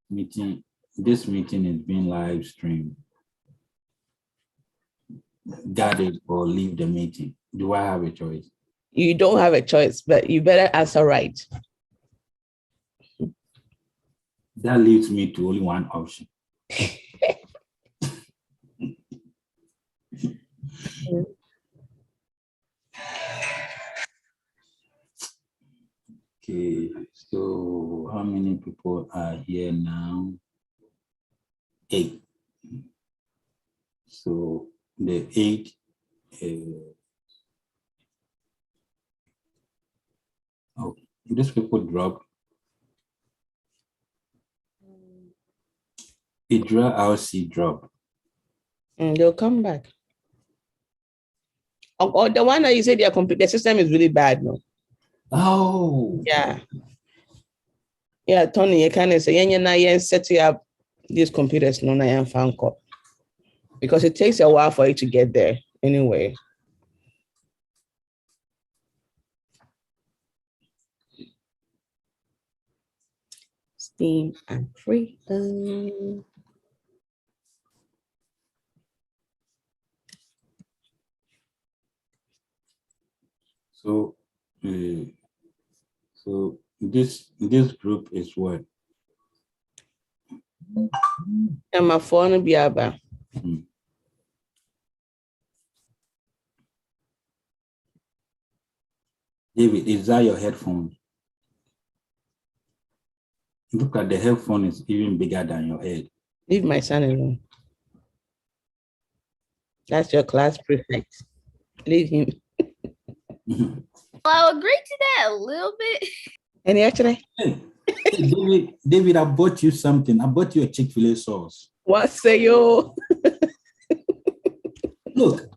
meeting. This meeting is being live streamed. Got it or leave the meeting. Do I have a choice? You don't have a choice, but you better answer right. That leaves me to only one option. Okay, so how many people are here now? 8. So the 8, oh, these people drop. Idra RC drop. They'll come back. Or the one that you said the system is really bad, no? Oh. Yeah. Yeah, Tony, you kind of say, yeah, setting up these computers, no, I am fan call. Because it takes a while for you to get there anyway. Steam and freedom. So, so this group is what? And my phone be about. David, is that your headphone? Look at the headphone is even bigger than your head. Leave my son alone. That's your class prefect. Leave him. I'll agree to that a little bit. And actually, Hey, David, I bought you something. I bought you a Chick-fil-A sauce. what say you? Look,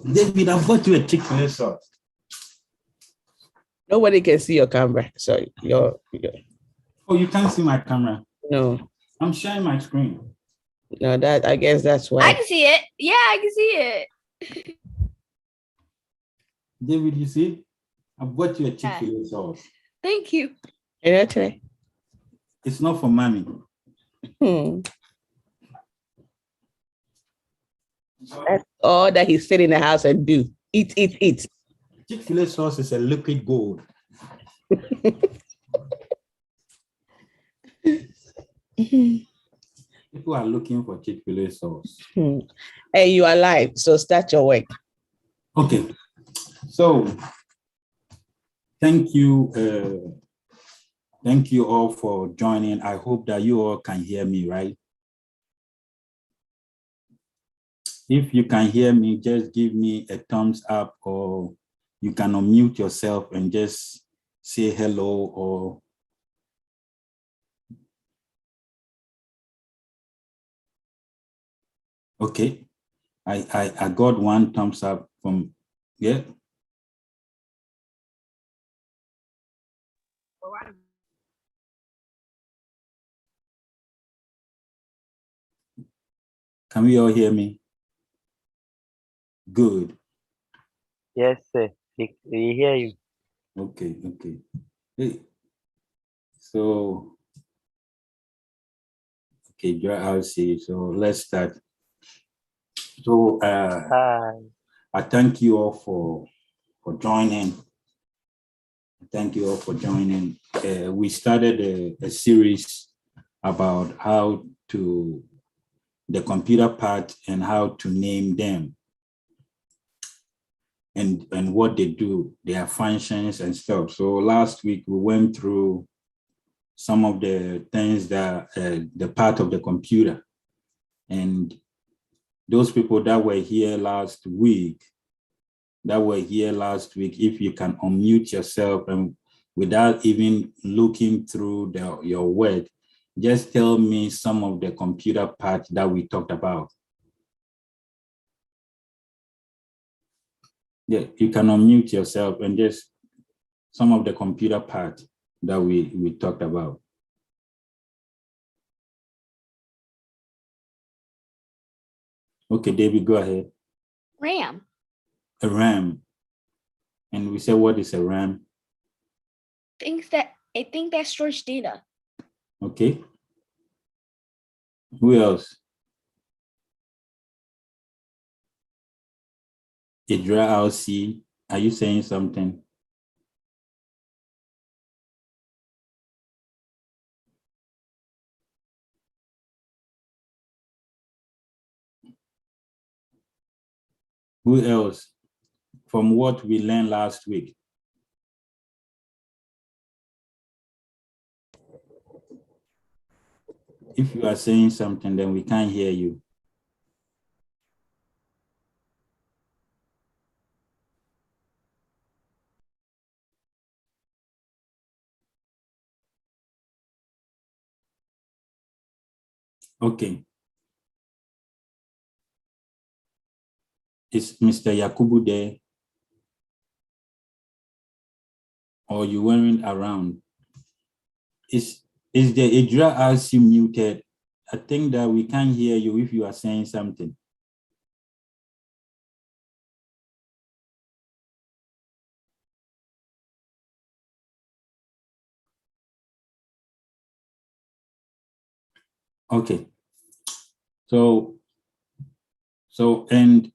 David, I bought you a Chick-fil-A sauce. Nobody can see your camera. Sorry, your. Oh, you can't see my camera. No. I'm sharing my screen. No, that I guess that's why. I can see it. Yeah, I can see it. David, you see? I bought you a Chick-fil-A sauce. Thank you. And actually, It's not for mommy. That's all that he sit in the house and do. Eat. Chick-fil-A sauce is a liquid gold. People are looking for Chick-fil-A sauce. Hey, you are live, so start your work. Okay. So thank you all for joining. I hope that you all can hear me, right? If you can hear me, just give me a thumbs up, or you can unmute yourself and just say hello. Or okay, I got one thumbs up from, yeah. Can we all hear me? Good. Yes, sir. We hear you. Okay. Hey, so, okay, I'll see. So let's start. So Hi. I thank you all for joining. Thank you all for joining. We started a series about how to the computer part and how to name them and what they do, their functions and stuff. So last week we went through some of the things that the part of the computer, and those people that were here last week, if you can unmute yourself and without even looking through your word, just tell me some of the computer parts that we talked about. Yeah, you can unmute yourself and just some of the computer parts that we talked about. Okay, David, go ahead. RAM. A RAM. And we said, what is a RAM? I think that stores data. Okay. Who else? Idra LC, are you saying something? Who else? From what we learned last week. If you are saying something, then we can't hear you. Okay. Is Mr. Yakubu there? Or you weren't around? Is the Idra LC muted? I think that we can't hear you if you are saying something. Okay. And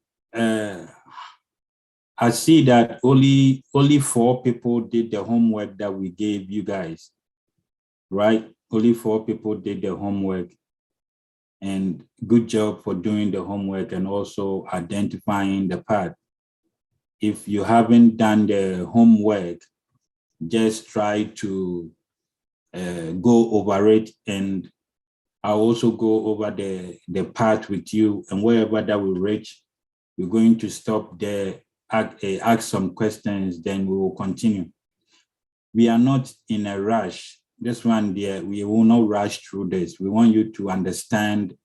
I see that only 4 people did the homework that we gave you guys, right? Only 4 people did the homework, and good job for doing the homework and also identifying the part. If you haven't done the homework, just try to go over it, and I'll also go over the part with you, and wherever that we reach, we're going to stop there, ask some questions, then we will continue. We are not in a rush. This one there, we will not rush through this. We want you to understand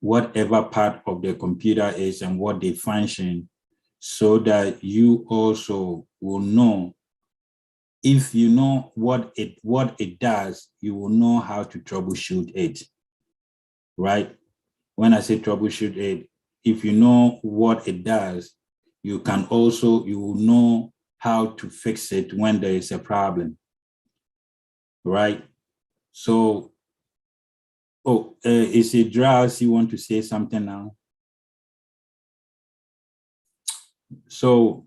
whatever part of the computer is and what they function, so that you also will know. If you know what it does, you will know how to troubleshoot it, right? When I say troubleshoot it, if you know what it does, you will know how to fix it when there is a problem, right? So, is it Draus, you want to say something now? So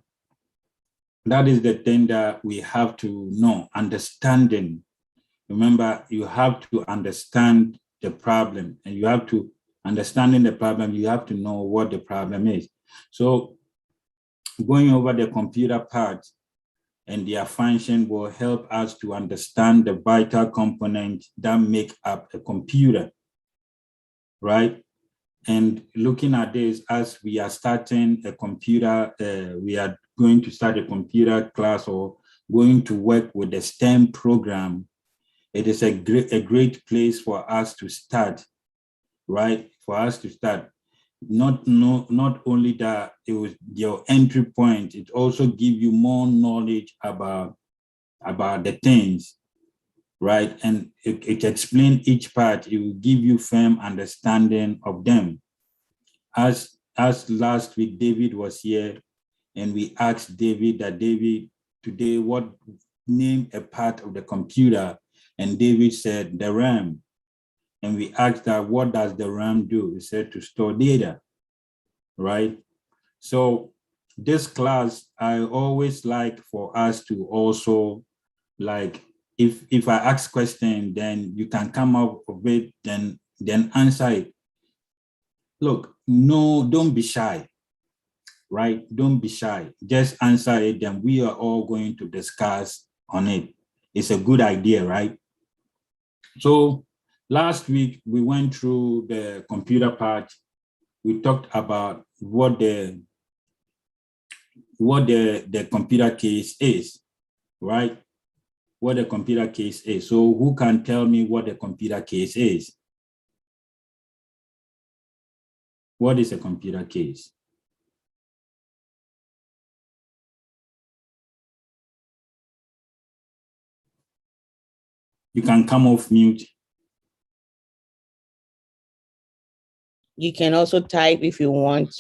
that is the thing that we have to know, understanding. Remember, you have to understand the problem, and you have to, understanding the problem, you have to know what the problem is. So going over the computer parts and their function will help us to understand the vital components that make up a computer, right? And looking at this, as we are starting a computer, we are going to start a computer class or going to work with the STEM program. It is a great place for us to start, right? For us to start. Not only that it was your entry point, it also gives you more knowledge about the things, right? And it explains each part. It will give you firm understanding of them. As last week, David was here, and we asked David today, what name a part of the computer? And David said the RAM. And we asked that, what does the RAM do? He said to store data, right? So this class, I always like for us to also, like, if I ask question, then you can come up with it, then answer it. Look, no, don't be shy, right? Don't be shy. Just answer it, then we are all going to discuss on it. It's a good idea, right? So last week, we went through the computer part. We talked about what the computer case is, right? What the computer case is. So who can tell me what the computer case is? What is a computer case? You can come off mute. You can also type if you want.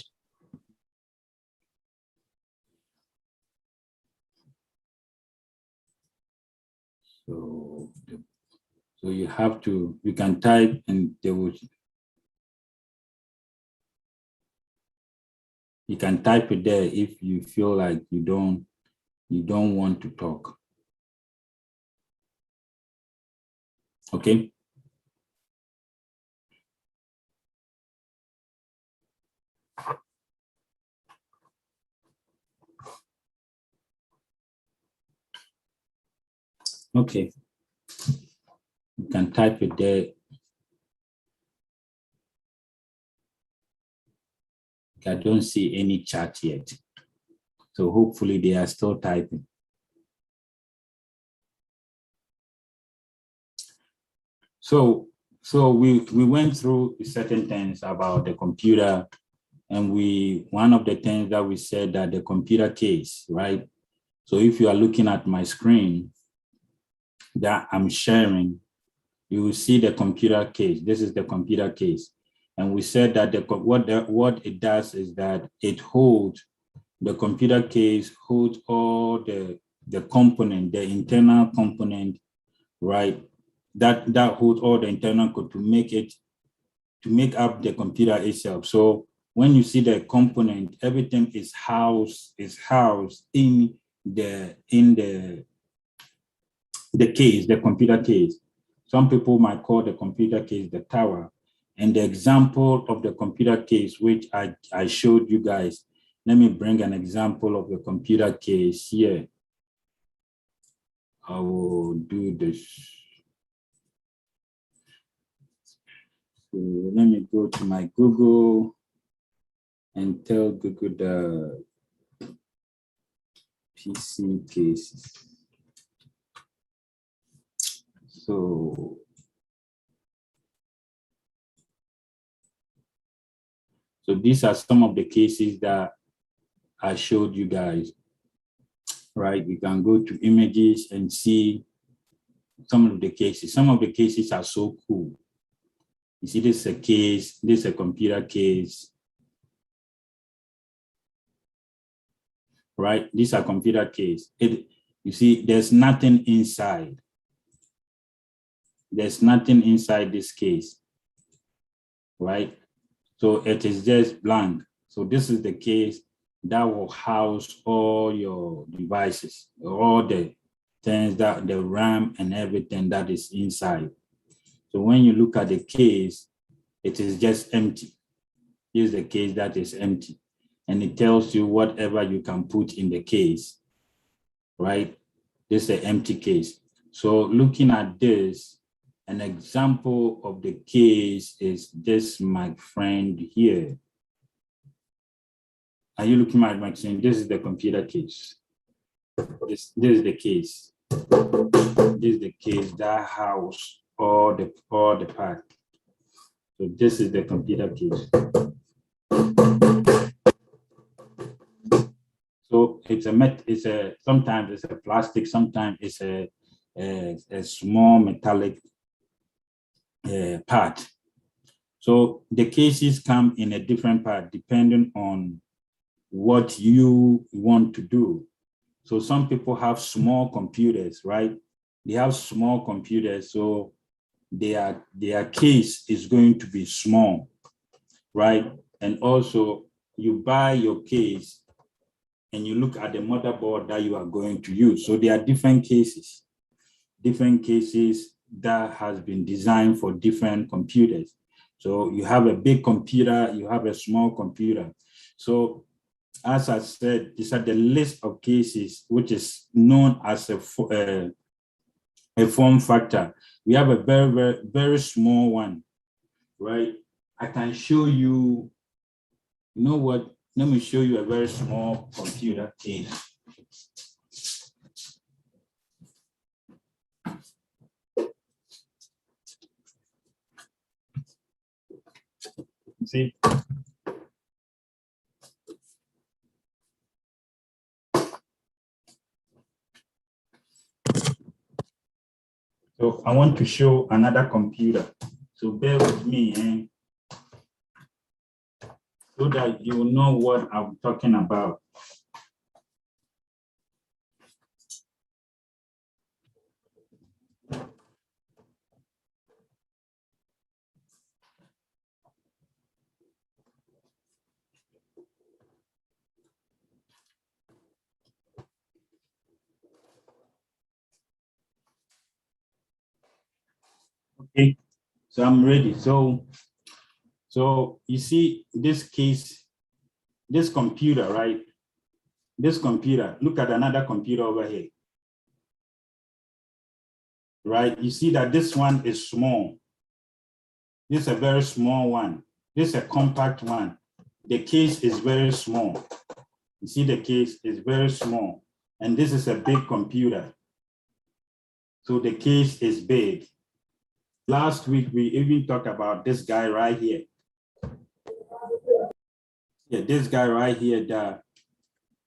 So you have to, you can type and they will You can type it there if you feel like you don't want to talk. Okay. Okay. You can type it there. I don't see any chat yet. So hopefully they are still typing. So we went through certain things about the computer, and one of the things that we said that the computer case, right? So if you are looking at my screen that I'm sharing, you will see the computer case. This is the computer case. And we said that what it does is that it holds, the computer case holds all the component, the internal component, right? That holds all the internal code to make up the computer itself. So when you see the component, everything is housed in the case, the computer case. Some people might call the computer case the tower. And the example of the computer case, which I showed you guys, let me bring an example of the computer case here. I will do this. So let me go to my Google and tell Google the PC cases. So these are some of the cases that I showed you guys, right? You can go to images and see some of the cases. Some of the cases are so cool. You see, this is a case, this is a computer case, right? These are computer case. You see, there's nothing inside. There's nothing inside this case, right? So it is just blank. So this is the case that will house all your devices, all the things that the RAM and everything that is inside. So when you look at the case, it is just empty. Here's the case that is empty. And it tells you whatever you can put in the case, right? This is an empty case. So looking at this, an example of the case is this, my friend here. Are you looking at my screen? This is the computer case. This is the case. This is the case that house all the parts. So this is the computer case. So sometimes it's a plastic, sometimes it's a small metallic part. So the cases come in a different part depending on what you want to do. So some people have small computers, right? They have small computers, so their case is going to be small, right? And also you buy your case and you look at the motherboard that you are going to use. So there are different cases that has been designed for different computers. So you have a big computer, you have a small computer. So as I said, these are the list of cases, which is known as a form factor. We have a very, very, very small one, right? I can show you, you know what? Let me show you a very small computer case. See? So I want to show another computer. So bear with me, so that you know what I'm talking about. Okay, so I'm ready. So you see this case, this computer, right? This computer, look at another computer over here, right? You see that this one is small. This is a very small one. This is a compact one. The case is very small. You see the case is very small. And this is a big computer. So the case is big. Last week, we even talked about this guy right here. Yeah, this guy right here,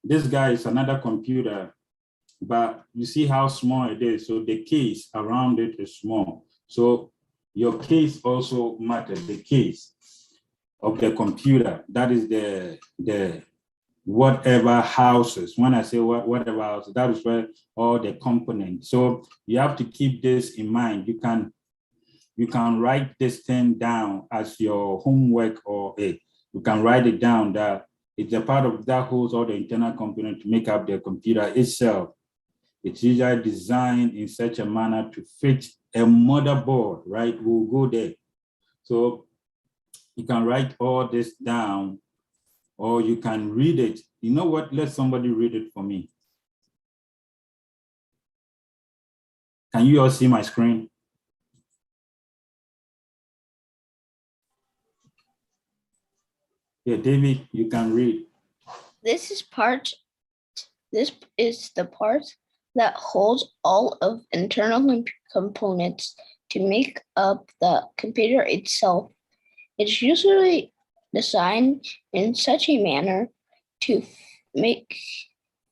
this guy is another computer, but you see how small it is. So the case around it is small. So your case also matters, the case of the computer. That is the whatever houses. When I say whatever houses, that is where all the components. So you have to keep this in mind. You can write this thing down as your homework, or you can write it down that it's a part of that holds all the internal component to make up the computer itself. It's usually designed in such a manner to fit a motherboard, right? We'll go there. So you can write all this down, or you can read it. You know what? Let somebody read it for me. Can you all see my screen? Yeah, David, you can read. This is the part that holds all of internal components to make up the computer itself. It's usually designed in such a manner to make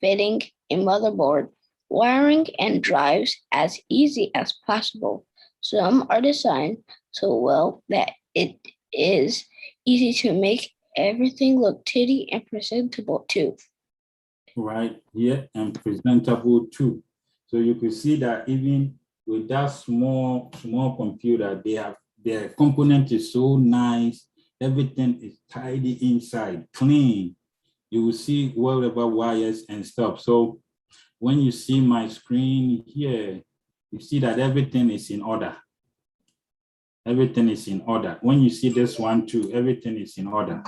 fitting a motherboard, wiring, and drives as easy as possible. Some are designed so well that it is easy to make everything look pretty and presentable too. Right here, and presentable too. So you could see that even with that small computer, their component is so nice. Everything is tidy inside, clean. You will see whatever wires and stuff. So when you see my screen here, you see that everything is in order. Everything is in order. When you see this one too, everything is in order.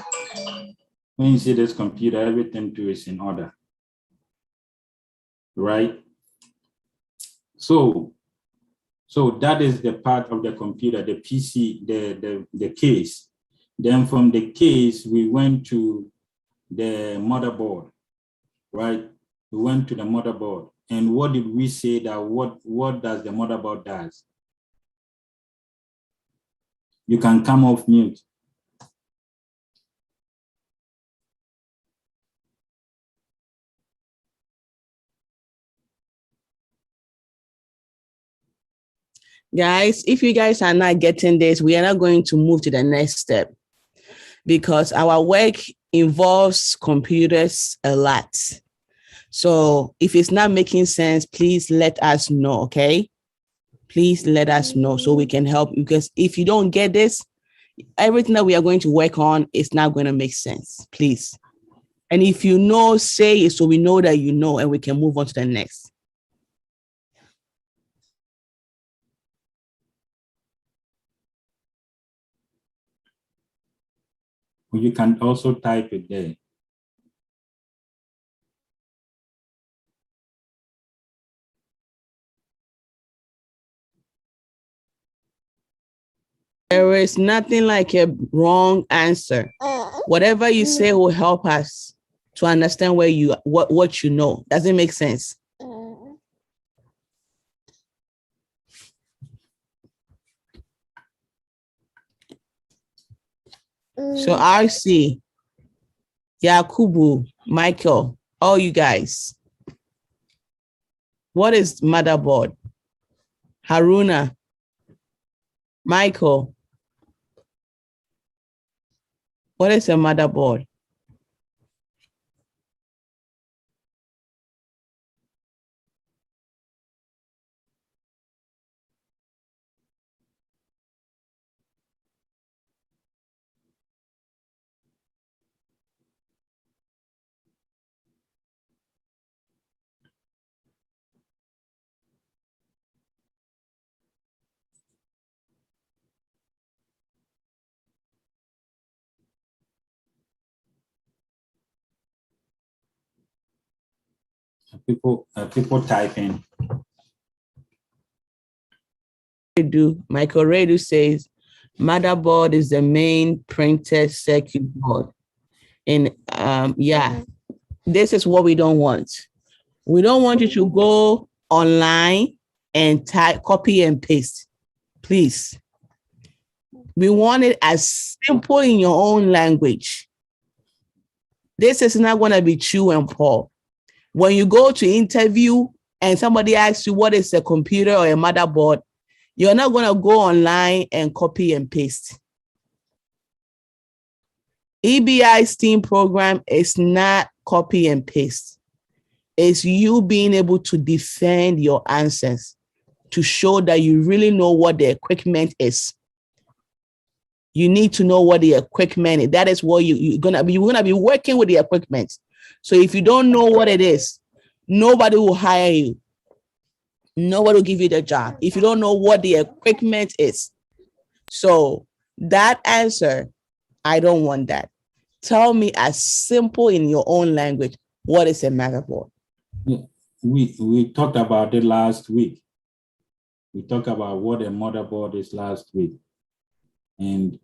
When you see this computer, everything too is in order. Right? So that is the part of the computer, the PC, the case. Then from the case, we went to the motherboard, right? We went to the motherboard. And what did we say that what does the motherboard does? You can come off mute. Guys, if you guys are not getting this, we are not going to move to the next step because our work involves computers a lot. So if it's not making sense, please let us know, okay? Please let us know so we can help, because if you don't get this, everything that we are going to work on is not going to make sense, please. And if you know, say it so we know that you know and we can move on to the next. You can also type it there. There is nothing like a wrong answer. Whatever you say will help us to understand where you what you know. Does it make sense? So RC, Yakubu, Michael, all you guys. What is motherboard? Haruna, Michael, what is a motherboard? People typing. Michael Redu says, motherboard is the main printed circuit board. And yeah, this is what we don't want. We don't want you to go online and type, copy and paste. Please. We want it as simple in your own language. This is not going to be true and Paul. When you go to interview and somebody asks you what is a computer or a motherboard, you're not going to go online and copy and paste. EBI STEAM program is not copy and paste. It's you being able to defend your answers to show that you really know what the equipment is. You need to know what the equipment is. That is what you're gonna be working with the equipment. So if you don't know what it is, nobody will hire you. Nobody will give you the job if you don't know what the equipment is. So that answer, I don't want that. Tell me as simple in your own language, what is a motherboard? Yeah, we talked about it last week. We talked about what a motherboard is last week. And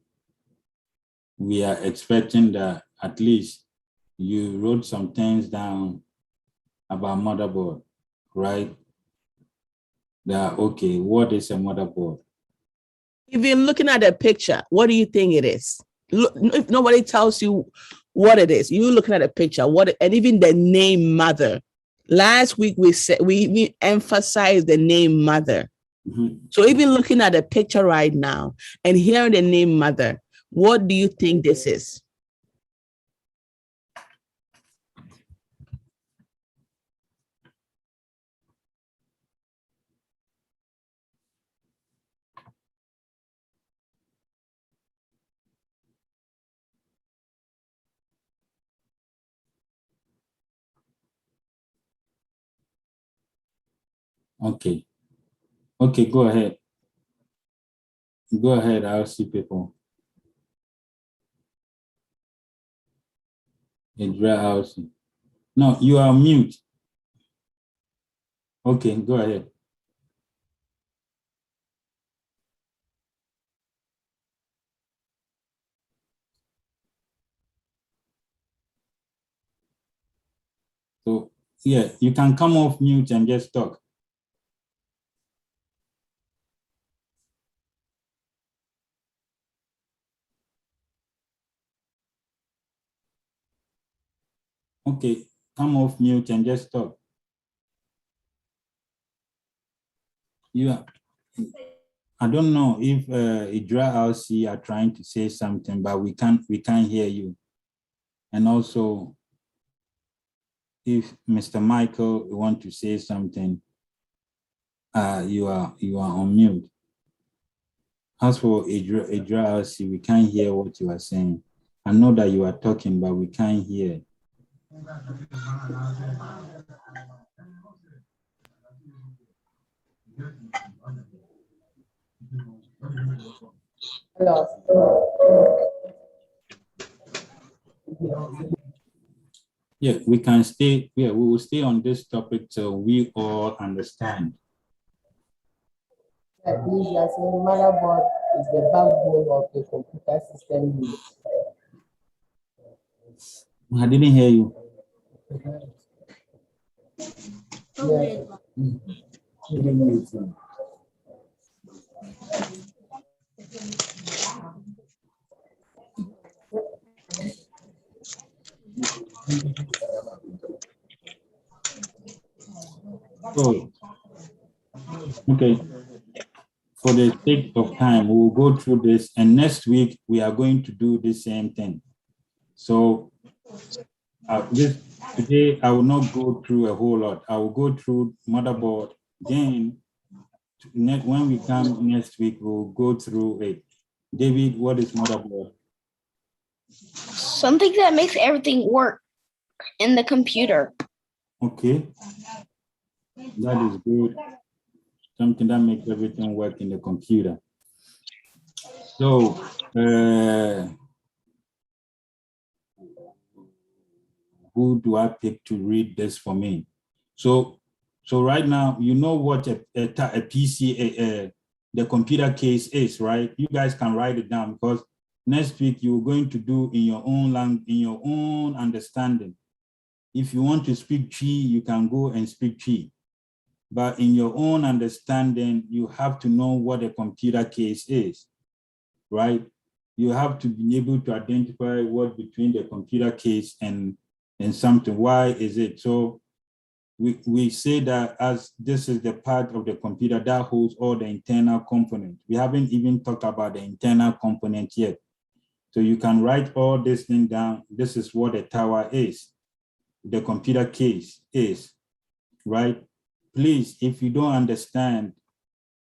we are expecting that at least you wrote some things down about motherboard, right? That, okay, what is a motherboard? Even looking at the picture, what do you think it is? Look, if nobody tells you what it is, you looking at a picture, and even the name mother. Last week we said we emphasized the name mother. Mm-hmm. So even looking at the picture right now and hearing the name mother, what do you think this is? Okay. Okay, go ahead. Go ahead, I'll see people. Idra House. No, you are mute. Okay, go ahead. So, yeah, you can come off mute and just talk. Okay, come off mute and just talk. Yeah, I don't know if Idra LC are trying to say something, but we can't hear you. And also, if Mr. Michael want to say something, you are on mute. As for Idra LC, we can't hear what you are saying. I know that you are talking, but we can't hear. Yeah, we can stay. Yeah, we will stay on this topic till we all understand. Motherboard is the backbone of the computer system. I didn't hear you. Oh, okay. For the sake of time, we will go through this, and next week we are going to do the same thing. So today I will not go through a whole lot. I will go through motherboard. Then when we come next week, we'll go through it. David, what is motherboard? Something that makes everything work in the computer. Okay, that is good. Something that makes everything work in the computer. So, who do I pick to read this for me? So right now, you know what a PC, the computer case is, right? You guys can write it down, because next week you're going to do in your own language, in your own understanding. If you want to speak Chi, you can go and speak Chi. But in your own understanding, you have to know what a computer case is, right? You have to be able to identify what between the computer case and something. Why is it? So we say that as this is the part of the computer that holds all the internal components. We haven't even talked about the internal component yet. So you can write all this thing down. This is what the tower is. The computer case is, right? Please, if you don't understand,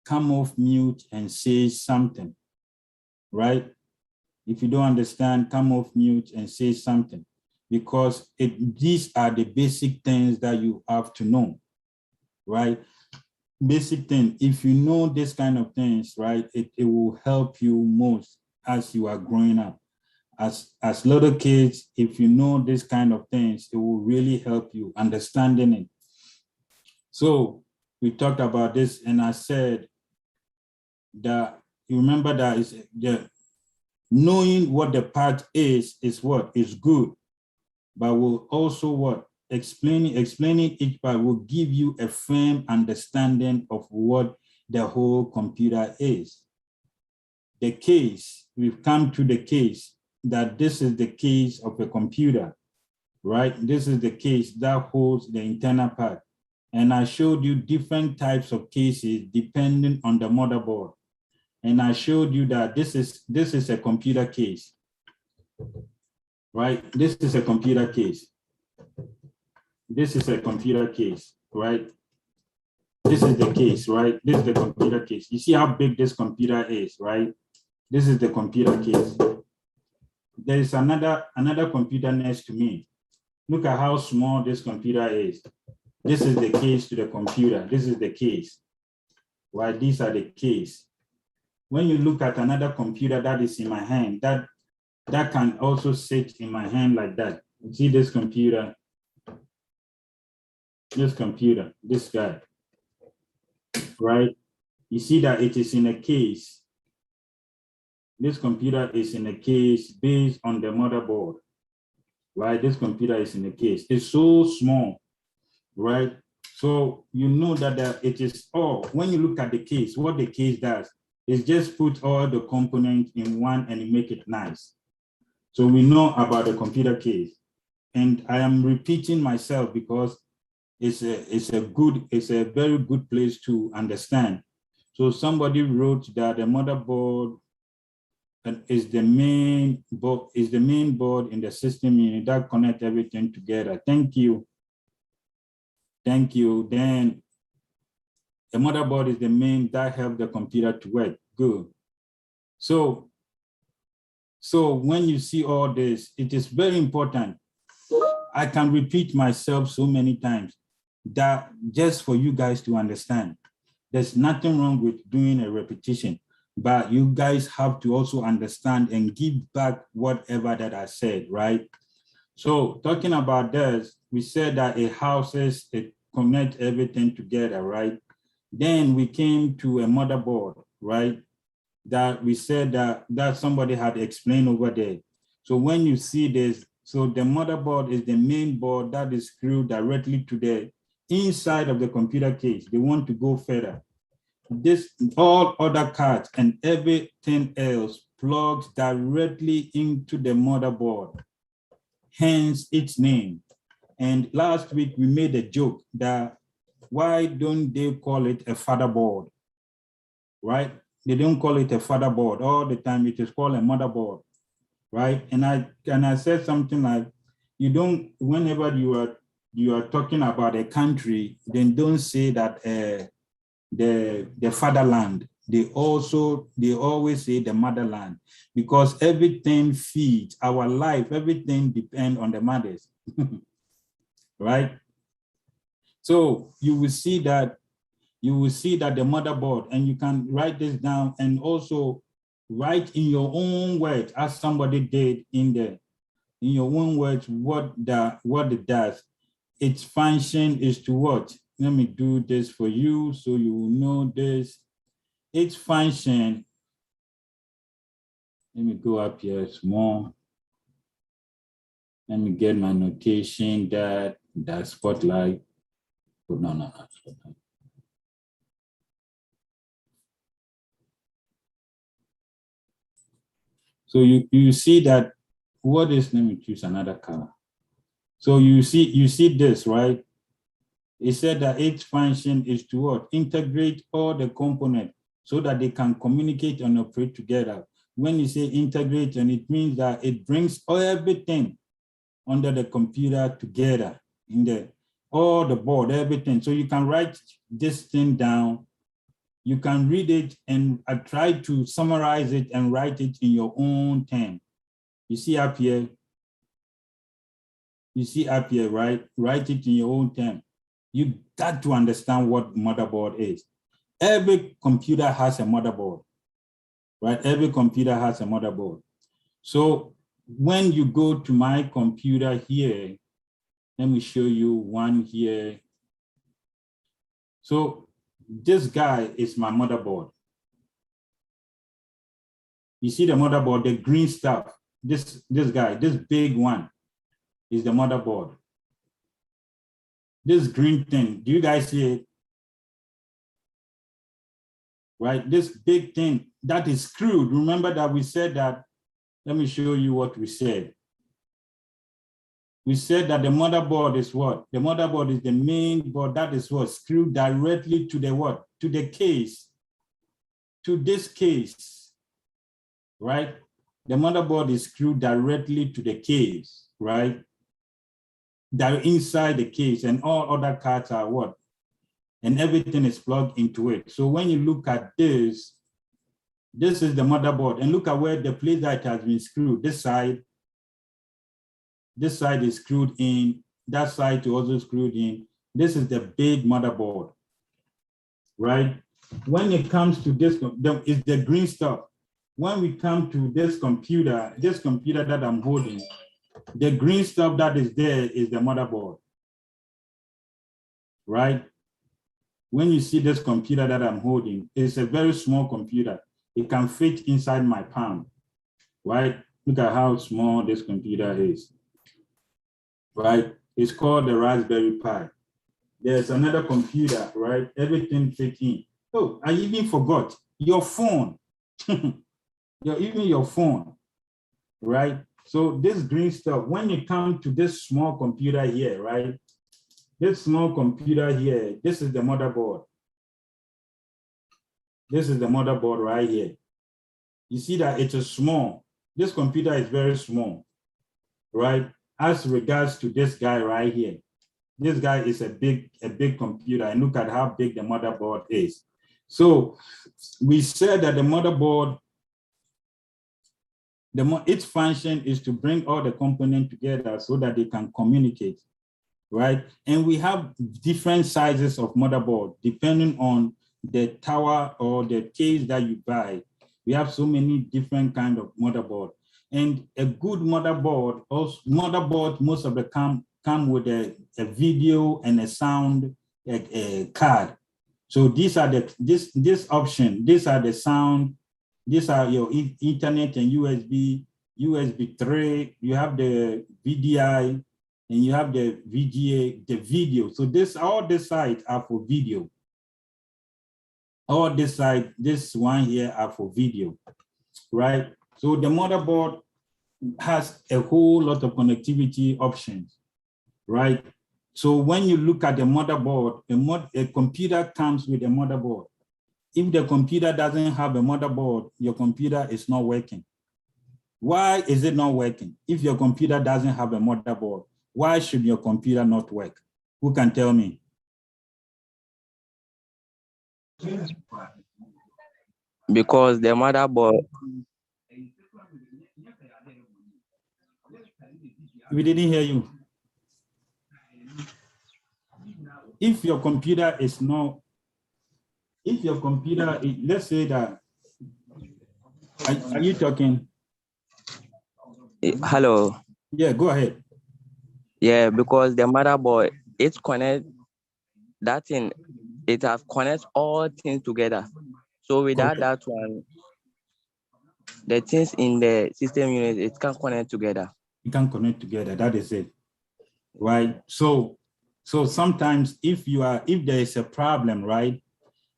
come off mute and say something, right? If you don't understand, come off mute and say something, because these are the basic things that you have to know, right? Basic thing. If you know this kind of things, right, it will help you most as you are growing up. As little kids, if you know this kind of things, it will really help you understanding it. So we talked about this, and I said that you remember that is knowing what the part is what is good, but will also what explaining each part will give you a firm understanding of what the whole computer is. The case, we've come to the case, that this is the case of a computer, right? This is the case that holds the internal part. And I showed you different types of cases depending on the motherboard. And I showed you that this is a computer case, right? This is a computer case. This is a computer case, right? This is the case, right? This is the computer case. You see how big this computer is, right? This is the computer case. There is another computer next to me. Look at how small this computer is. This is the case to the computer. This is the case, right? These are the case. When you look at another computer that is in my hand, that can also sit in my hand like that. You see this computer, this guy, right? You see that it is in a case. This computer is in a case based on the motherboard, right? This computer is in a case. It's so small, right? So you know that it is all, when you look at the case, what the case does is just put all the components in one and make it nice. So we know about the computer case. And I am repeating myself because it's a very good place to understand. So somebody wrote that the motherboard is the main board in the system unit that connect everything together. Thank you. Thank you. Then the motherboard is the main that help the computer to work. Good. So when you see all this, it is very important. I can repeat myself so many times that just for you guys to understand. There's nothing wrong with doing a repetition, but you guys have to also understand and give back whatever that I said, right? So talking about this, we said that it houses, it connects everything together, right? Then we came to a motherboard, right? That we said that somebody had explained over there. So when you see this, so the motherboard is the main board that is screwed directly to the inside of the computer case. They want to go further. This, all other cards and everything else plugs directly into the motherboard, hence its name. And last week we made a joke that why don't they call it a fatherboard, right? They don't call it a fatherboard all the time. It is called a motherboard, right? And I said something like, you don't, whenever you are talking about a country, then don't say that the fatherland. They always say the motherland, because everything feeds our life. Everything depends on the mothers, right? So you will see that the motherboard, and you can write this down and also write in your own words, as somebody did in your own words, what it does. its function is to what? Let me do this for you so you will know this. Its function, let me go up here small. Let me get my notation that spotlight. Oh, no, not spotlight. So you see that what is, let me choose another color. So you see this, right? It said that its function is to what? Integrate all the components so that they can communicate and operate together. When you say integrate, and it means that it brings everything under the computer together in all the board, everything. So you can write this thing down. You can read it and try to summarize it and write it in your own term. You see up here? You see up here, right? Write it in your own term. You got to understand what motherboard is. Every computer has a motherboard, right? Every computer has a motherboard. So when you go to my computer here, let me show you one here. So this guy is my motherboard. You see the motherboard, the green stuff, this guy, this big one is the motherboard. This green thing, do you guys see it? Right, this big thing that is screwed. Remember that we said that, let me show you what we said. We said that the motherboard is what? The motherboard is the main board that is what? Screwed directly to the what? To the case, to this case, right? The motherboard is screwed directly to the case, right? They're inside the case, and all other cards are what? And everything is plugged into it. So when you look at this is the motherboard, and look at where the place that has been screwed. This side is screwed in, that side is also screwed in. This is the big motherboard, right? When it comes to this, it's the green stuff. When we come to this computer that I'm holding, the green stuff that is there is the motherboard, right? When you see this computer that I'm holding, it's a very small computer. It can fit inside my palm, right? Look at how small this computer is, right? It's called the Raspberry Pi. There's another computer, right? Everything fits in. Oh, I even forgot your phone. Even your phone, right? So this green stuff, when you come to this small computer here, right? This small computer here, this is the motherboard. This is the motherboard right here. You see that it's a small, this computer is very small, right? As regards to this guy right here, this guy is a big computer, and look at how big the motherboard is. So we said that the motherboard, its function is to bring all the components together so that they can communicate, right? And we have different sizes of motherboard depending on the tower or the case that you buy. We have so many different kinds of motherboard. And a good motherboard, most of them come with a video and a sound card. So these are this option, these are the sound, these are your internet and USB 3, you have the VDI, and you have the VGA, the video. So all this sides are for video. All this side, this one here are for video, right? So the motherboard has a whole lot of connectivity options, right? So when you look at the motherboard, a computer comes with a motherboard. If the computer doesn't have a motherboard, your computer is not working. Why is it not working? If your computer doesn't have a motherboard, why should your computer not work? Who can tell me? Because the motherboard. We didn't hear you. If your computer is not, let's say that, are you talking? Hello. Yeah, go ahead. Yeah, because the motherboard it connect that thing, it have connect all things together. So without Correct. that one, the things in the system unit, it can connect together. You can connect together. That is it, right? So sometimes if there is a problem, right?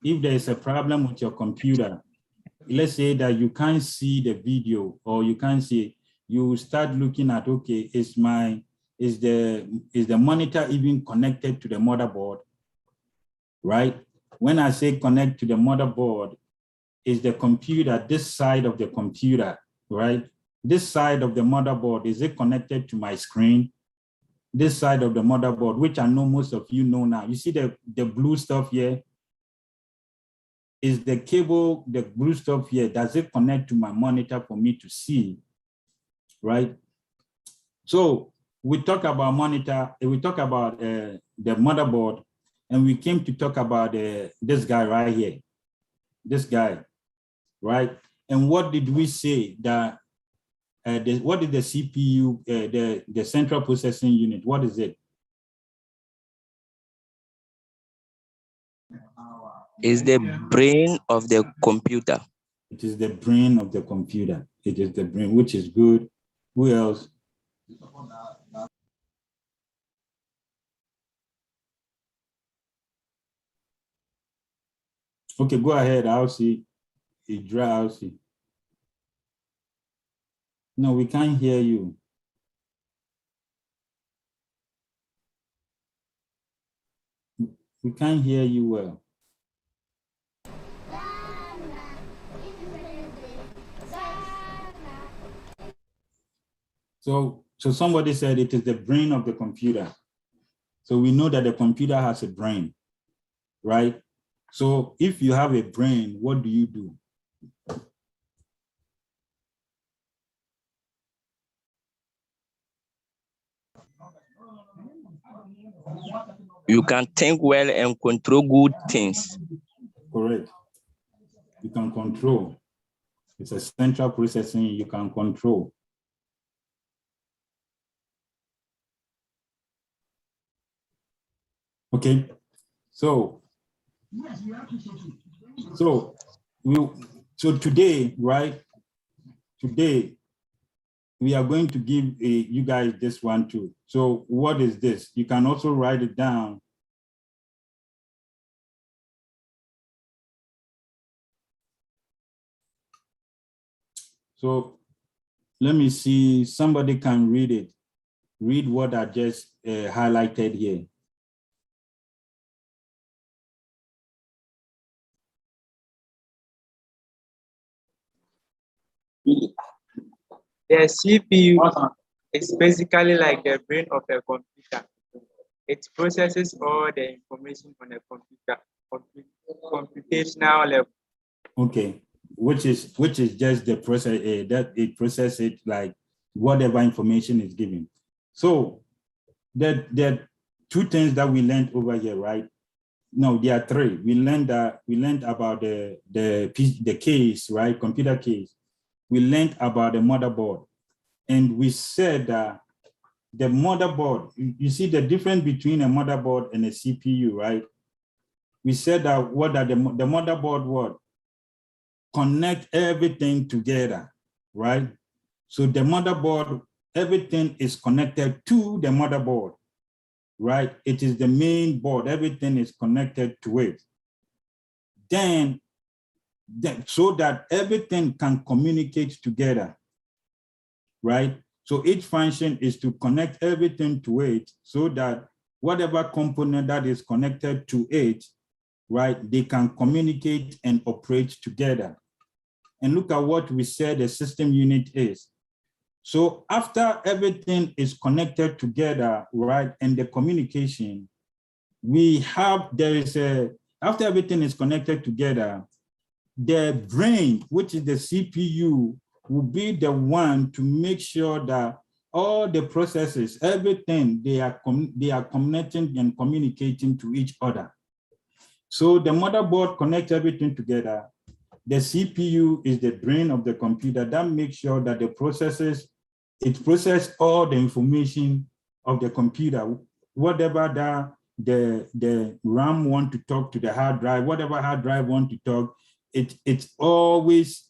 If there is a problem with your computer, let's say that you can't see the video or you can't see, you start looking at, okay, is the monitor even connected to the motherboard, right? When I say connect to the motherboard, is the computer, this side of the computer, right? This side of the motherboard, is it connected to my screen? This side of the motherboard, which I know most of you know now. You see the blue stuff here? Is the cable, the blue stuff here, does it connect to my monitor for me to see, right? So we talk about monitor, we talk about the motherboard, and we came to talk about this guy right here, this guy, right? And what did we say that, what is the CPU, the central processing unit, what is it? Is the brain of the computer. It is the brain of the computer. It is the brain, which is good. Who else? Okay, go ahead. I'll see. I'll see. No, we can't hear you. We can't hear you well. So somebody said it is the brain of the computer. So we know that the computer has a brain, right? So if you have a brain, what do you do? You can think well and control good things. Correct. You can control. It's a central processing you can control. Okay, so today, right? Today, we are going to give you guys this one too. So what is this? You can also write it down. So let me see, somebody can read it. Read what I just highlighted here. The CPU is basically like the brain of a computer. It processes all the information on a computer, computational level. Okay, which is just the process that it processes it like whatever information is given. So there are two things that we learned over here, right? No, there are three. We learned about the case, right? Computer case. We learned about the motherboard, and we said that the motherboard. You see the difference between a motherboard and a CPU, right? We said that the motherboard what connect everything together, right? So the motherboard, everything is connected to the motherboard, right? It is the main board, everything is connected to it. Then so that everything can communicate together, right? So each function is to connect everything to it so that whatever component that is connected to it, right, they can communicate and operate together. And look at what we said the system unit is. So after everything is connected together, right, and the communication, after everything is connected together, the brain, which is the CPU, will be the one to make sure that all the processes, everything, they are connecting and communicating to each other. So the motherboard connects everything together. The CPU is the brain of the computer that makes sure that it processes all the information of the computer, whatever the RAM want to talk to the hard drive, whatever hard drive want to talk, it's always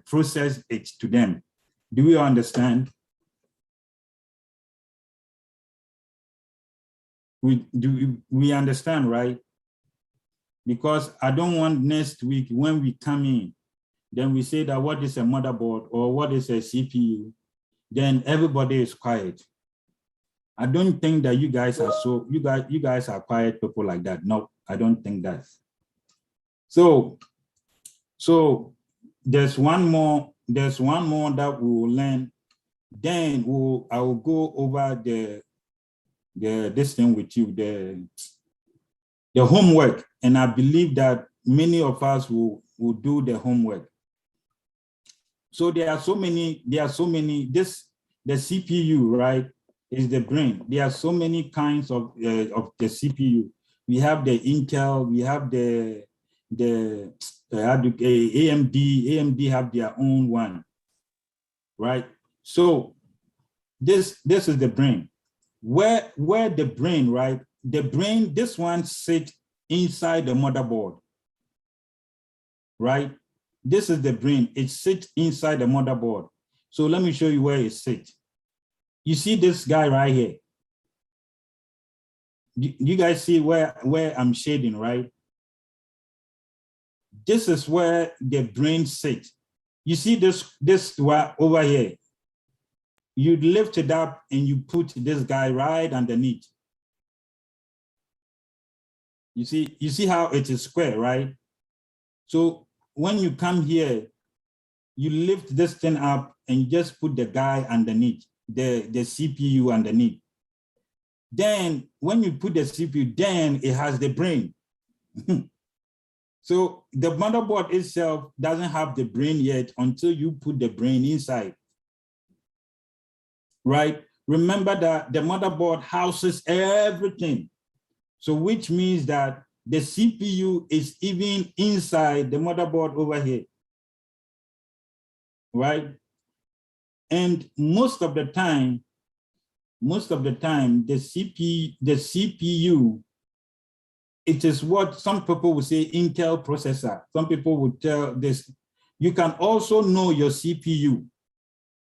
process it to them. Do we understand? We understand, right? Because I don't want next week when we come in, then we say that what is a motherboard or what is a CPU, then everybody is quiet. I don't think that you guys are you guys are quiet people like that. No, I don't think that. So there's one more that we will learn. Then I will go over this thing with you, the homework, and I believe that many of us will do the homework. So there are so many, the CPU, right, is the brain. There are so many kinds of the CPU. We have the Intel, we have the AMD. AMD have their own one, right? So this is the brain. Where the brain, right? The brain, this one sits inside the motherboard, right? This is the brain. It sits inside the motherboard. So let me show you where it sits. You see this guy right here. You guys see where I'm shading, right? This is where the brain sits. You see this over here. You lift it up and you put this guy right underneath. You see how it is square, right? So when you come here, you lift this thing up and you just put the guy underneath, the CPU underneath. Then when you put the CPU, then it has the brain. So the motherboard itself doesn't have the brain yet until you put the brain inside, right? Remember that the motherboard houses everything. So which means that the CPU is even inside the motherboard over here, right? And most of the time, the CPU, it is what some people will say Intel processor. Some people would tell this. You can also know your CPU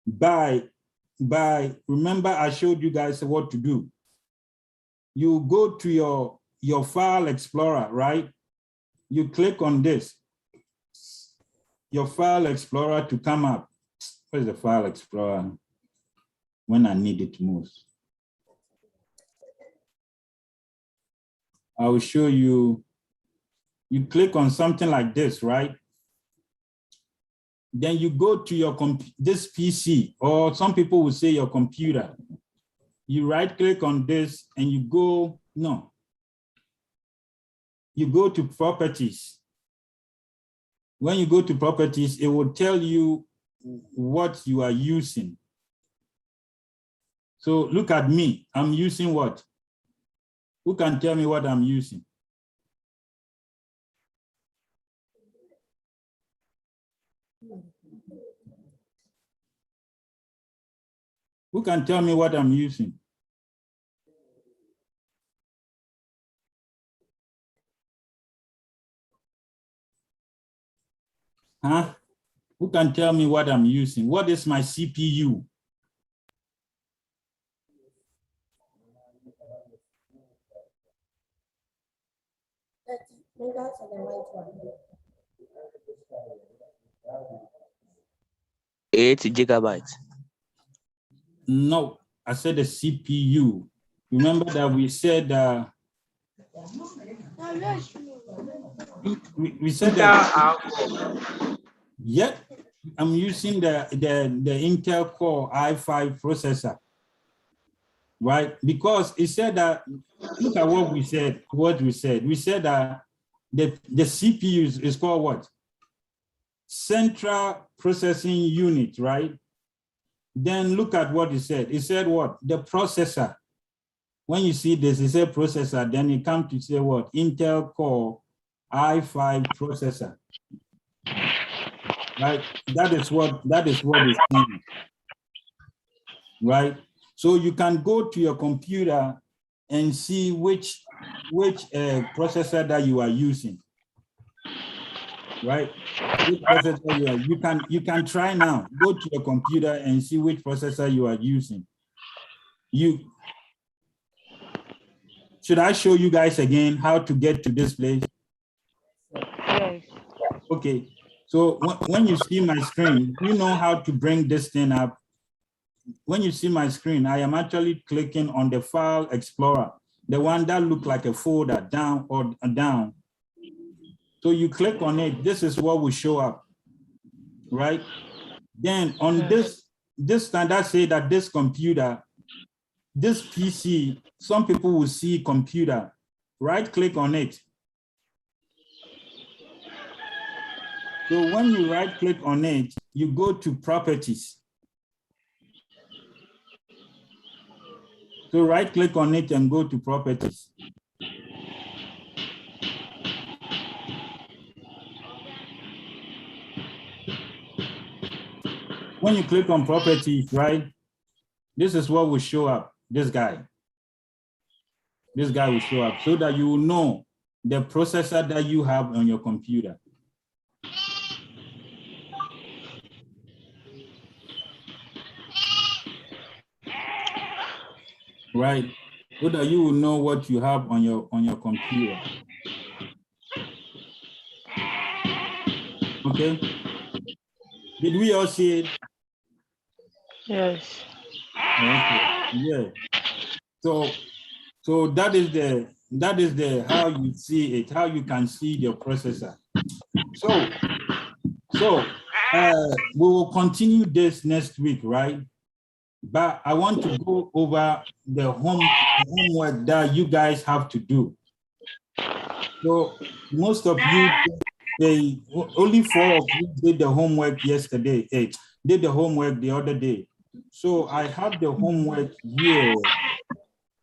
by remember I showed you guys what to do. You go to your file explorer, right? You click on this, your file explorer to come up. Where's the file explorer when I need it most? I will show you. You click on something like this, right? Then you go to your this PC, or some people will say your computer. You right click on this and you go, no. You go to properties. When you go to properties, it will tell you what you are using. So look at me, I'm using what? Who can tell me what I'm using? Who can tell me what I'm using? Huh? Who can tell me what I'm using? What is my CPU? Eight gigabytes. No, I said the CPU. Remember that we said we said that. Yep, I'm using the Intel Core i5 processor, right? Because it said that, look at what we said, We said that the CPU is called what? Central Processing Unit, right? Then look at what it said. It said what? The processor. When you see this, it said processor, then it comes to say what? Intel Core i5 processor. Right? That is what it's saying. Right? So you can go to your computer and see which processor that you are using, right? Which processor you can try now. Go to your computer and see which processor you are using. Should I show you guys again how to get to this place? Yes. Okay. So when you see my screen, you know how to bring this thing up. When you see my screen, I am actually clicking on the File Explorer, the one that looks like a folder down or down. So you click on it, this is what will show up, right? Then on this standard say that this computer, this PC, some people will see computer, right click on it. So when you right click on it, you go to properties. So right click on it and go to properties. When you click on properties, right, this is what will show up, this guy. This guy will show up so that you will know the processor that you have on your computer. Right, so that you will know what you have on your computer. Okay, did we all see it? Yes. Okay. Yeah. So that is the how you see it, how you can see your processor. So we will continue this next week, right? But I want to go over the homework that you guys have to do. So most of you, only 4 of you did the homework yesterday, did the homework the other day. So I have the homework here.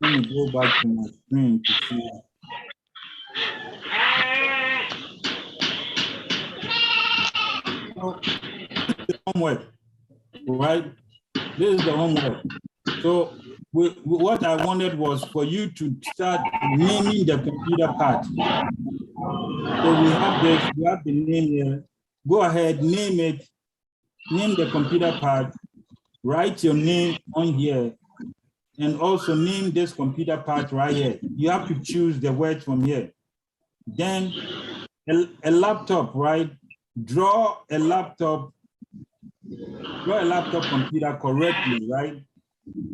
Let me go back to my screen to see. So, the homework, right? This is the homework. So what I wanted was for you to start naming the computer part. So we have the name here. Go ahead, name it, name the computer part, write your name on here, and also name this computer part right here. You have to choose the word from here. Then a laptop, right? Draw a laptop computer correctly, right?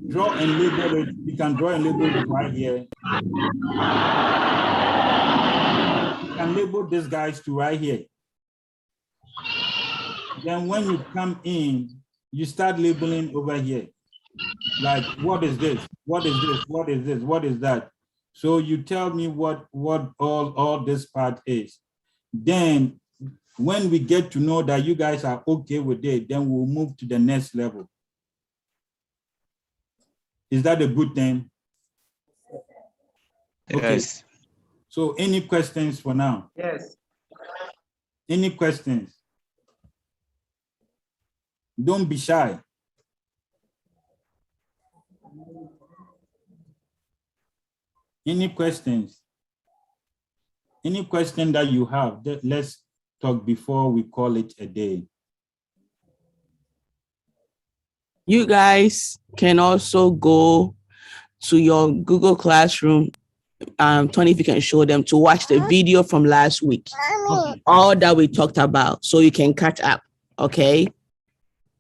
Draw and label it. You can draw and label it right here. You can label these guys to right here. Then when you come in, you start labeling over here. Like, what is this? What is this? What is this? What is that? So you tell me what all this part is. Then when we get to know that you guys are okay with it, then we'll move to the next level. Is that a good thing? Okay. Yes. So any questions for now? Yes. Any questions? Don't be shy. Any questions? Any question that you have, let's talk before we call it a day. You guys can also go to your Google Classroom, Tony, if you can show them, to watch the video from last week, all that we talked about, so you can catch up, okay?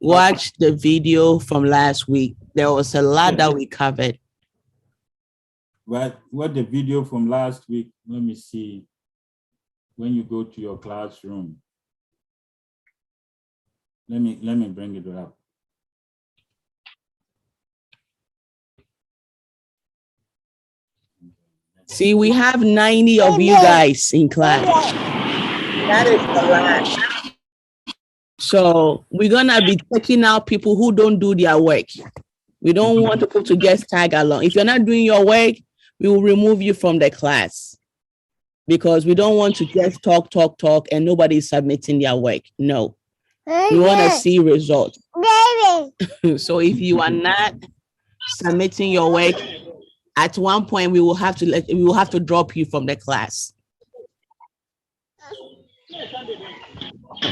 Watch the video from last week. There was a lot that we covered. Right, what the video from last week, let me see. When you go to your classroom, let me bring it up. See, we have 90 of you guys in class. That is a lot. So we're gonna be taking out people who don't do their work. We don't want people to get tagged along. If you're not doing your work, we will remove you from the class, because we don't want to just talk, and nobody's submitting their work. No, we want to see results. So if you are not submitting your work, at one point we will have to drop you from the class.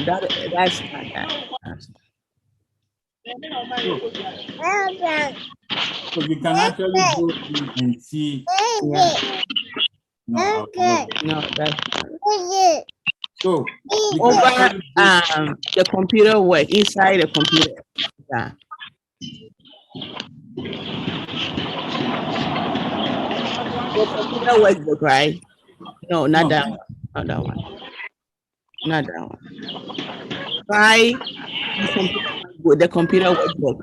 That's So you can actually go in and see. No, that's so you can over actually go- the computer work inside the computer. Yeah. The computer workbook, right? No, not No. that one. Not that one. Not that one. Try the computer workbook.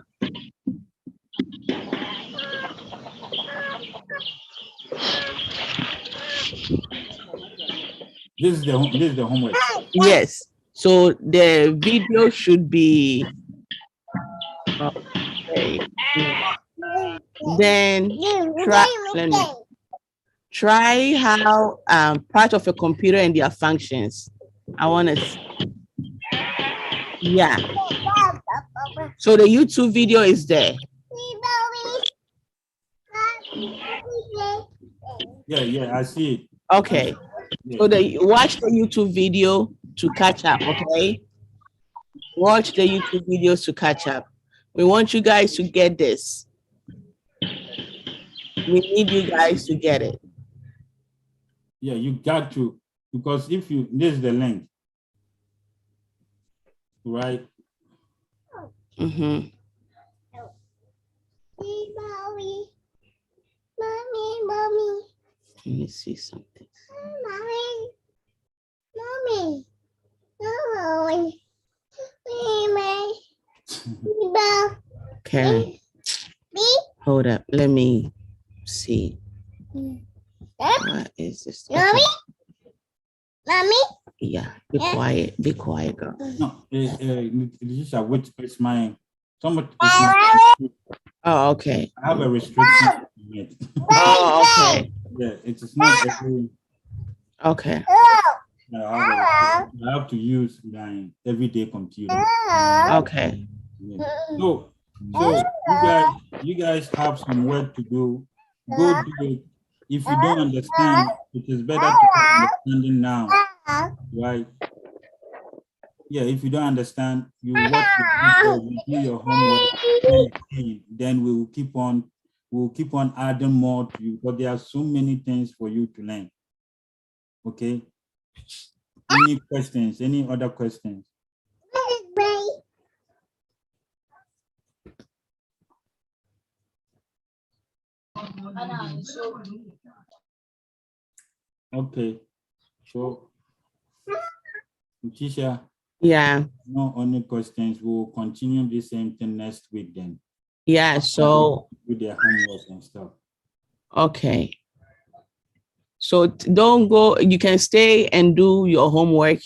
This is the homework. Yes. So the video should be okay. Then try how part of a computer and their functions. I want to yeah. So the YouTube video is there. Yeah, I see it. Okay. So watch the YouTube video to catch up, okay? Watch the YouTube videos to catch up. We want you guys to get this. We need you guys to get it. Yeah, you got to, because if you, this is the link, right? Mm-hmm. Mommy. Let me see something. Mommy. Okay. Hold up. Let me see. What is this? Mommy? Mommy? Yeah. Be quiet. Be quiet, girl. No, Letitia, it's my, somebody, Oh, okay. I have a restriction on it. Oh, okay. Yeah, it is not every, Okay. I have to use my everyday computer. Okay. Yeah. So you guys have some work to do. Go do it. If you don't understand, it is better to have understanding now, right? Yeah, if you don't understand, you watch the video, you do your homework, then we'll keep on adding more to you, but there are so many things for you to learn. Okay. Any questions? Any other questions? Okay. So, Tisha, Yeah. no only questions. We'll continue the same thing next week then. Yeah. So with their homework and stuff. okay. So don't go, you can stay and do your homework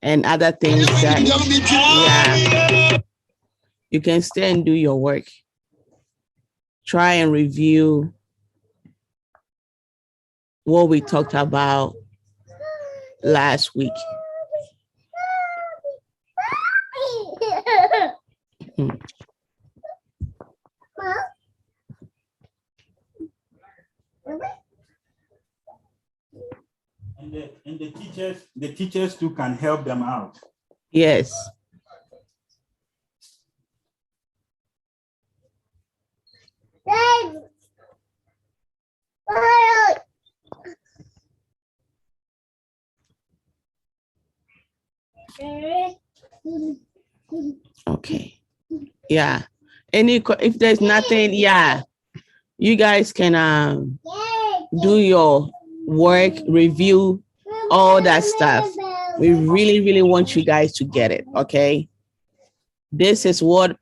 and other things that, yeah, you can stay and do your work. Try and review what we talked about last week. And the teachers too can help them out. Yes. Okay. Yeah. If there's nothing, yeah, you guys can do your work, review, all that stuff. We really, really want you guys to get it. Okay. This is what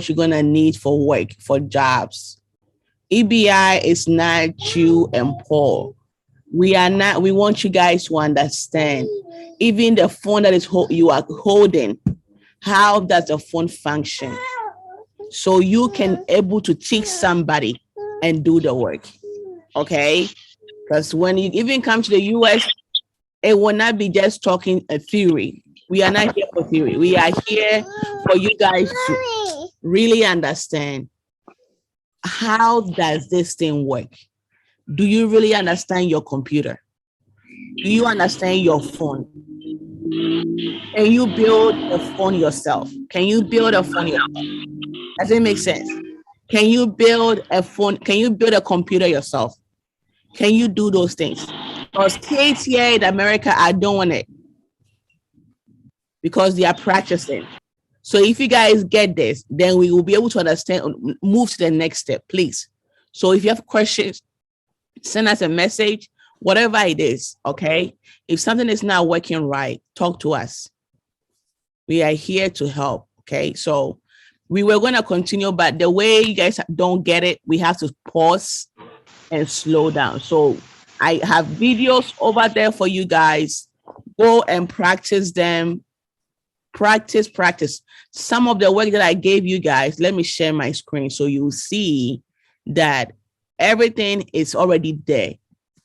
you're gonna need for work, for jobs. EBI is not you and Paul. We want you guys to understand. Even the phone that is you are holding, how does the phone function? So you can able to teach somebody and do the work. Okay? Because when you even come to the US, it will not be just talking a theory. We are not here for theory. We are here for you guys to really understand how does this thing work? Do you really understand your computer? Do you understand your phone? Can you build a phone yourself? Can you build a phone yourself? Does it make sense? Can you build a phone? Can you build a computer yourself? Can you do those things? Because kids here in America are doing it because they are practicing. So if you guys get this, then we will be able to understand, move to the next step, please. So if you have questions, send us a message, whatever it is, okay? If something is not working right, talk to us. We are here to help, okay? So we were going to continue, but the way you guys don't get it, we have to pause and slow down. So I have videos over there for you guys. Go and practice them. Practice. Some of the work that I gave you guys, let me share my screen so you see that everything is already there.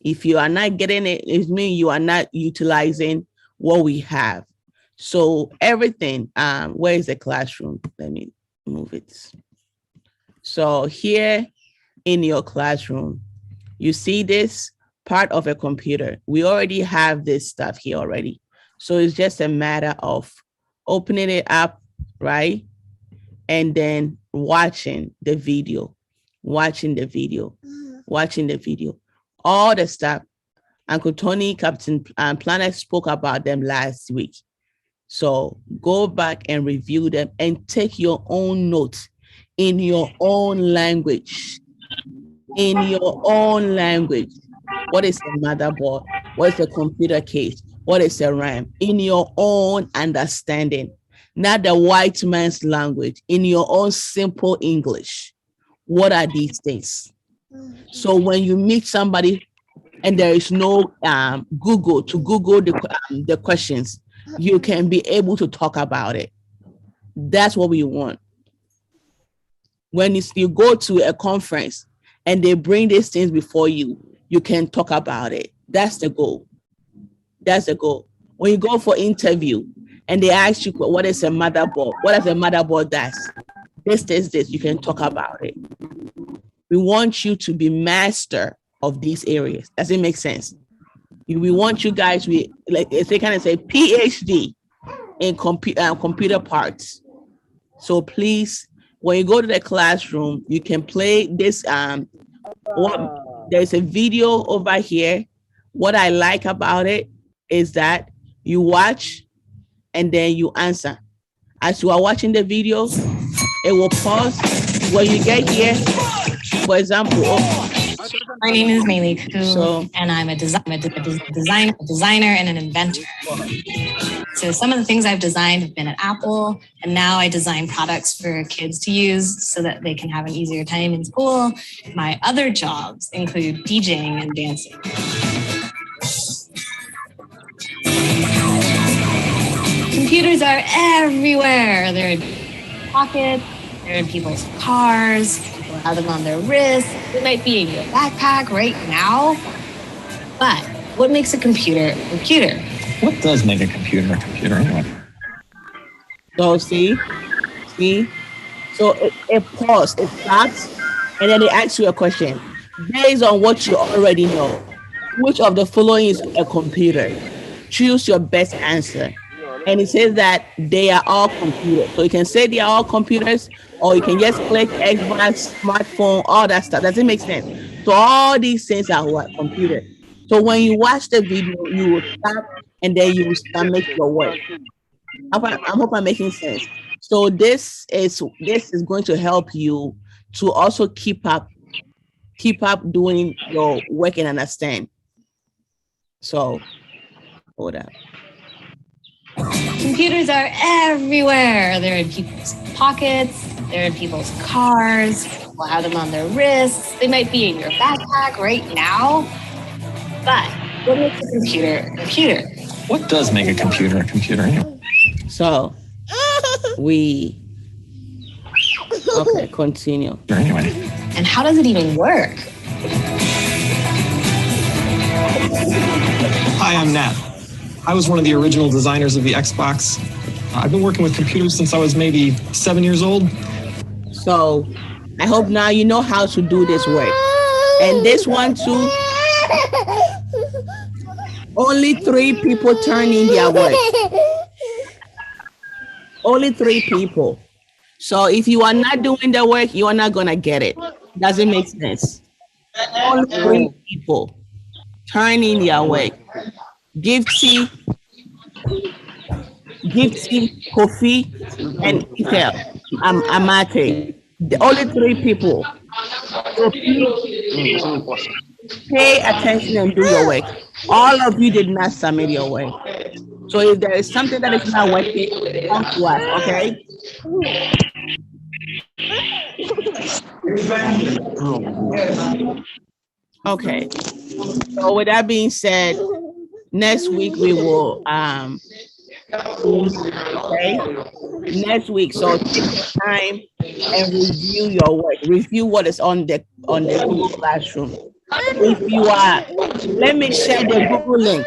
If you are not getting it, it means you are not utilizing what we have. So everything, where is the classroom? Let me move it. So here in your classroom, you see this part of a computer. We already have this stuff here already. So it's just a matter of opening it up, right? And then watching the video. All the stuff. Uncle Tony, Captain Planet spoke about them last week. So go back and review them and take your own notes in your own language. What is a motherboard? What is a computer case? What is a RAM? In your own understanding, not the white man's language, in your own simple English. What are these things? So when you meet somebody and there is no Google the questions, you can be able to talk about it. That's what we want. When you go to a conference and they bring these things before you, you can talk about it. That's the goal. When you go for interview and they ask you what is a motherboard, what does a motherboard does? This, you can talk about it. We want you to be master of these areas. Does it make sense? We want you guys, they kind of say PhD in computer parts. So please, when you go to the classroom, you can play this. There's a video over here. What I like about it is that you watch and then you answer. As you are watching the video, it will pause. When you get here, for example, my name is Maylee Koo, and I'm a designer and an inventor. So some of the things I've designed have been at Apple, and now I design products for kids to use so that they can have an easier time in school. My other jobs include DJing and dancing. Computers are everywhere. They're in pockets, they're in people's cars, people have them on their wrists. They might be in your backpack right now. But what makes a computer a computer? What does make a computer anyway? So see? So it paused, it stops, and then it asks you a question. Based on what you already know, which of the following is a computer? Choose your best answer. And it says that they are all computers. So you can say they are all computers, or you can just click Xbox, smartphone, all that stuff. Does it make sense? So all these things are what? Computers. So when you watch the video, you will stop and then you will submit your work. I hope I'm making sense. So this is going to help you to also keep up doing your work and understand. So hold up. Computers are everywhere. They're in people's pockets, they're in people's cars, people have them on their wrists, they might be in your backpack right now. But what makes a computer a computer? What does make a computer anyway? So continue. Anyway. And how does it even work? Hi, I'm Nat. I was one of the original designers of the Xbox. I've been working with computers since I was maybe 7 years old. So I hope now you know how to do this work. And this one too, only 3 people turn in their work. Only 3 people. So if you are not doing the work, you are not gonna get it. Doesn't make sense. Only 3 people turn in their work. Gifty, Kofi, and Itel, Amate. The only 3 people. So please pay attention and do your work. All of you did not submit your work. So if there is something that is not working, come to us, okay? Okay. So with that being said, next week we will okay, next week. So take your time and review your work. Review what is on the Google Classroom. If you are, let me share the Google link.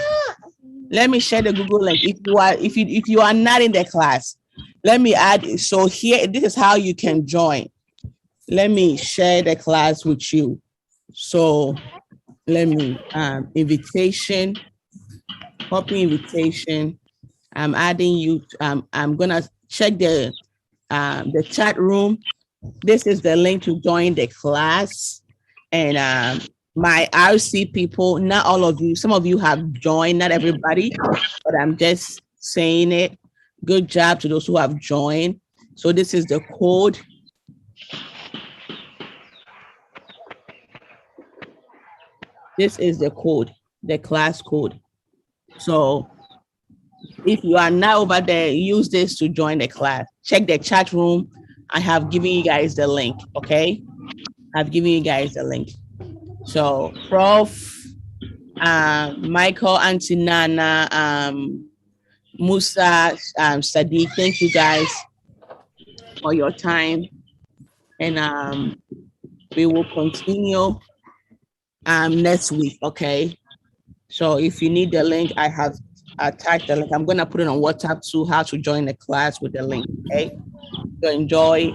Let me share the Google link. If you are not in the class, let me add. So here, this is how you can join. Let me share the class with you. So let me invitation, copy invitation. I'm adding you. I'm gonna check the chat room. This is the link to join the class. And my RC people, not all of you, some of you have joined, not everybody, but I'm just saying it. Good job to those who have joined. So this is the code. This is the code, the class code. So if you are not over there, use this to join the class. Check the chat room. I have given you guys the link, okay? I've given you guys the link. So Prof, Michael, Auntie Nana, Musa, Sadiq, thank you guys for your time. And we will continue next week, okay? So if you need the link, I have attached the link. I'm gonna put it on WhatsApp too, how to join the class with the link, okay? So enjoy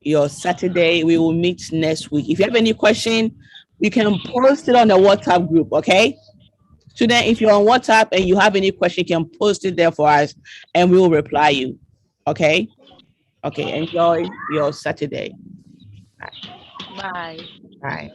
your Saturday. We will meet next week. If you have any question, you can post it on the WhatsApp group, okay? So then if you're on WhatsApp and you have any question, you can post it there for us and we will reply you, okay? Okay, enjoy your Saturday. Bye. Bye.